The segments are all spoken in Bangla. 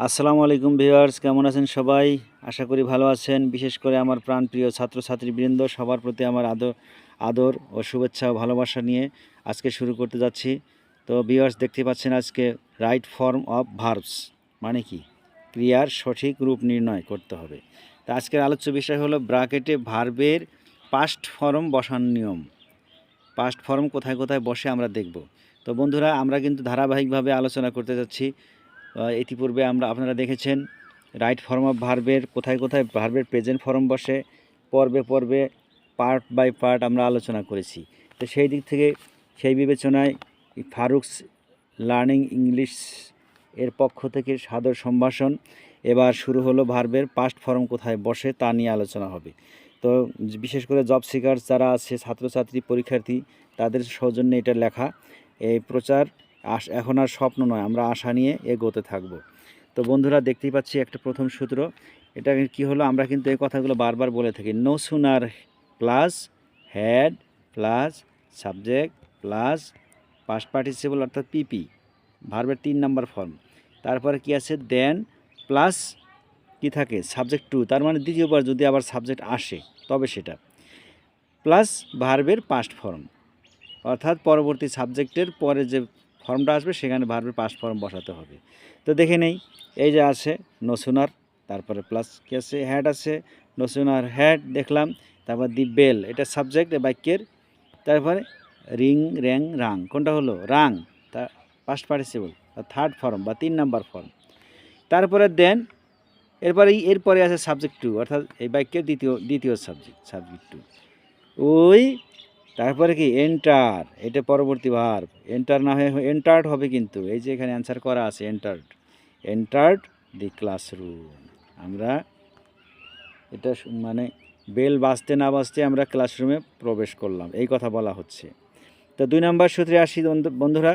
আসসালামু আলাইকুম ভিউয়ার্স, কেমন আছেন সবাই? আশা করি ভালো আছেন। বিশেষ করে আমার প্রাণপ্রিয় ছাত্রছাত্রীবৃন্দ, সবার প্রতি আমার আদর ও শুভেচ্ছা ও ভালোবাসা নিয়ে আজকে শুরু করতে যাচ্ছি। তো ভিউয়ার্স, দেখতে পাচ্ছেন আজকে রাইট ফর্ম অফ ভার্বস মানে কি, ক্রিয়ার সঠিক রূপ নির্ণয় করতে হবে। তো আজকের আলোচ্য বিষয় হলো ব্র্যাকেটে ভার্বের পাস্ট ফর্ম বসানোর নিয়ম। পাস্ট ফর্ম কোথায় কোথায় বসে আমরা দেখব। তো বন্ধুরা, আমরা কিন্তু ধারাবাহিকভাবে আলোচনা করতে যাচ্ছি। ইতিপূর্বে আপনারা দেখেছেন রাইট ফর্ম অফ ভার্বের কোথায় কোথায় ভার্বের প্রেজেন্ট ফর্ম বসে, পর্বে পর্বে পার্ট বাই পার্ট আমরা আলোচনা করেছি। তো সেই দিক থেকে সেই বিবেচনায় ফারুকস লার্নিং ইংলিশ এর পক্ষ থেকে সাদর সম্ভাষণ। এবার শুরু হলো ভার্বের পাস্ট ফর্ম কোথায় বসে তা নিয়ে আলোচনা হবে। তো বিশেষ করে জব সিকার যারা আছে, ছাত্রছাত্রী পরীক্ষার্থী, তাদের সৌজন্যে এটা লেখা। এই প্রচার এখন আর স্বপ্ন নয়, আমরা আশা নিয়ে এগোতে থাকব। তো বন্ধুরা, দেখতেই পাচ্ছি একটা প্রথম সূত্র। এটা কি হলো, আমরা কিন্তু এই কথাগুলো বারবার বলে থাকি। No sooner plus had plus subject plus past participle অর্থাৎ পিপি, ভার্বের 3 নাম্বার ফর্ম। তারপরে কি আছে, দেন প্লাস কি থাকে, সাবজেক্ট টু, তার মানে দ্বিতীয়বার যদি আবার সাবজেক্ট আসে তবে সেটা, প্লাস ভার্বের পাস্ট ফর্ম, অর্থাৎ পরবর্তী সাবজেক্টের পরে যে ফর্মটা আসবে সেখানে ভার্বের পাস্ট ফর্ম বসাতে হবে। তো দেখে নেই, এই যে আছে নো সুনার, তারপরে প্লাস কি আছে, হ্যাড আছে, নো সুনার হ্যাড দেখলাম, তারপর দি বেল, এটা সাবজেক্ট বাইকের, তারপরে রিং র্যাং রাং, কোনটা হলো রাং, তা পাস্ট পার্টিসিপল থার্ড ফর্ম বা 3 নাম্বার ফর্ম। তারপরে দেন এরপরে আছে সাবজেক্ট টু, অর্থাৎ এই বাক্যের দ্বিতীয় সাবজেক্ট টু। ওই তারপরে কি এন্টার, এটা পরবর্তী ভার্ব, এন্টার না হয়ে এন্টার্ড হবে, কিন্তু এই যে এখানে অ্যান্সার করা আছে এন্টার্ড দি ক্লাসরুম। আমরা এটা মানে বেল বাজতে না বাজতে আমরা ক্লাসরুমে প্রবেশ করলাম, এই কথা বলা হচ্ছে। তো 2 নম্বর সূত্রে আসি বন্ধুরা,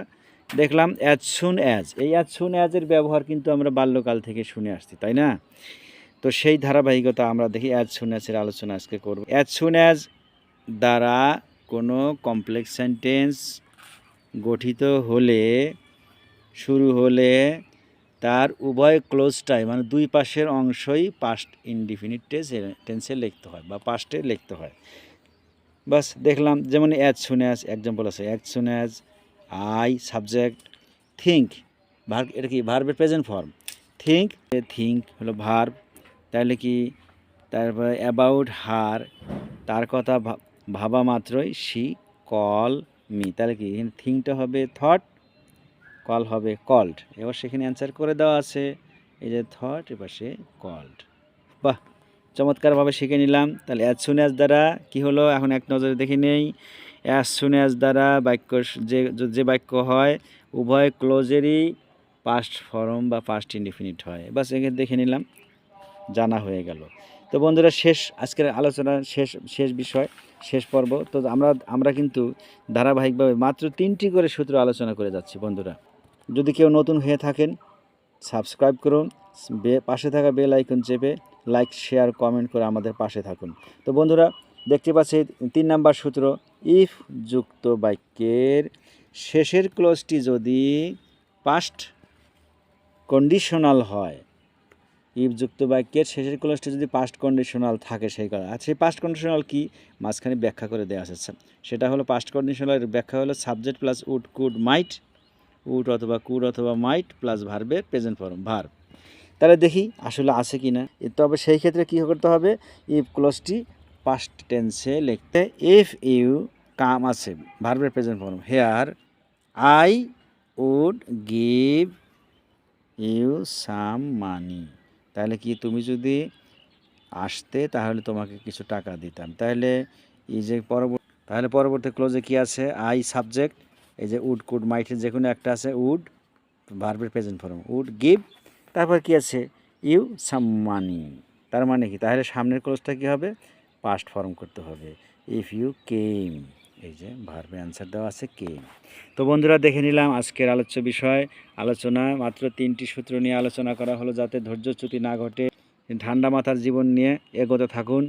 দেখলাম অ্যাজ সুন অ্যাজ, এই অ্যাজ সুন অ্যাজের ব্যবহার কিন্তু আমরা বাল্যকাল থেকে শুনে আসছি, তাই না? তো সেই ধারাবাহিকতা আমরা দেখি, অ্যাজ সুন অ্যাজের আলোচনা আজকে করব। অ্যাজ সুন অ্যাজ দ্বারা কোনো কমপ্লেক্স সেন্টেন্স গঠিত হলে, শুরু হলে তার উভয় ক্লোজটাই মানে দুই পাশের অংশই পাস্ট ইনডিফিনিট টেন্সে লিখতে হয় বা পাস্টে লিখতে হয়। বাস দেখলাম, যেমন অ্যাজ সুন অ্যাজ এক্সাম্পল আছে, as soon as I subject, think verb, এটা কি ভার্বের প্রেজেন্ট ফর্ম, থিঙ্ক হলো ভার্ব, তাহলে কি, তারপরে অ্যাবাউট হার, তার কথা ভাবা মাত্রই, শি কল মি, তাহলে কি এখানে থিঙ্কটা হবে থট, কল হবে কল্ড। এবার সেখানে অ্যান্সার করে দেওয়া আছে, এই যে থট, এবার সে কল্ড। বাহ, চমৎকারভাবে শিখে নিলাম। তাহলে অ্যাজ সুন অ্যাজ দ্বারা কি হলো, এখন এক নজরে দেখে নেই। অ্যাজ সুন অ্যাজ দ্বারা বাক্য যে বাক্য হয় উভয় ক্লোজেরই পাস্ট ফর্ম বা পাস্ট ইনডিফিনিট হয়। বাস এখানে দেখে নিলাম, জানা হয়ে গেল। তো বন্ধুরা, আজকের আলোচনার শেষ বিষয়, শেষ পর্ব। তো আমরা কিন্তু ধারাবাহিকভাবে মাত্র 3টি করে সূত্র আলোচনা করে যাচ্ছি। বন্ধুরা, যদি কেউ নতুন হয়ে থাকেন, সাবস্ক্রাইব করুন, পাশে থাকা বেল আইকন চেপে লাইক শেয়ার কমেন্ট করে আমাদের পাশে থাকুন। তো বন্ধুরা, দেখতে পাচ্ছি 3 নাম্বার সূত্র, ইফ যুক্ত বাক্যের শেষের ক্লোজটি যদি পাস্ট কন্ডিশনাল হয়, ইফ যুক্ত বাক্যের শেষের ক্লোজটি যদি পাস্ট কন্ডিশনাল থাকে, সেই কথা। আর সেই পাস্ট কন্ডিশনাল কি, মাঝখানে ব্যাখ্যা করে দেওয়া আছে। সেটা হলো পাস্ট কন্ডিশনালের ব্যাখ্যা হলো subject plus would could might, would অথবা কুড অথবা মাইট প্লাস ভার্বের প্রেজেন্ট ফর্ম ভার্ব। তাহলে দেখি আসলে আছে কি না। তবে সেই ক্ষেত্রে কী করতে হবে, ইফ ক্লোজটি পাস্ট টেন্সে লিখতে, ইফ ইউ কাম আছে ভার্বের present form, here I would give you some money, তাহলে কি, তুমি যদি আসতে তাহলে তোমাকে কিছু টাকা দিতাম। তাহলে এই যে পরবর্তী ক্লোজে কি আছে, আই সাবজেক্ট, এই যে উড কুড মাইটের যে কোনো একটা আছে, উড ভার্বের প্রেজেন্ট ফর্ম, উড গিভ, তারপর কি আছে, ইউ সাম মানি। তার মানে কি, তাহলে সামনের ক্লোজটা কী হবে, পাস্ট ফর্ম করতে হবে, ইফ ইউ কেম, এই যে ভার্বের অ্যান্সার দেওয়া আছে কেম। তো বন্ধুরা, দেখে নিলাম আজকের আলোচ্য বিষয়। আলোচনা মাত্র 3টি সূত্র নিয়ে আলোচনা করা হলো, যাতে ধৈর্যচ্যুতি না ঘটে, ঠান্ডা মাথার জীবন নিয়ে এগোতে থাকুন।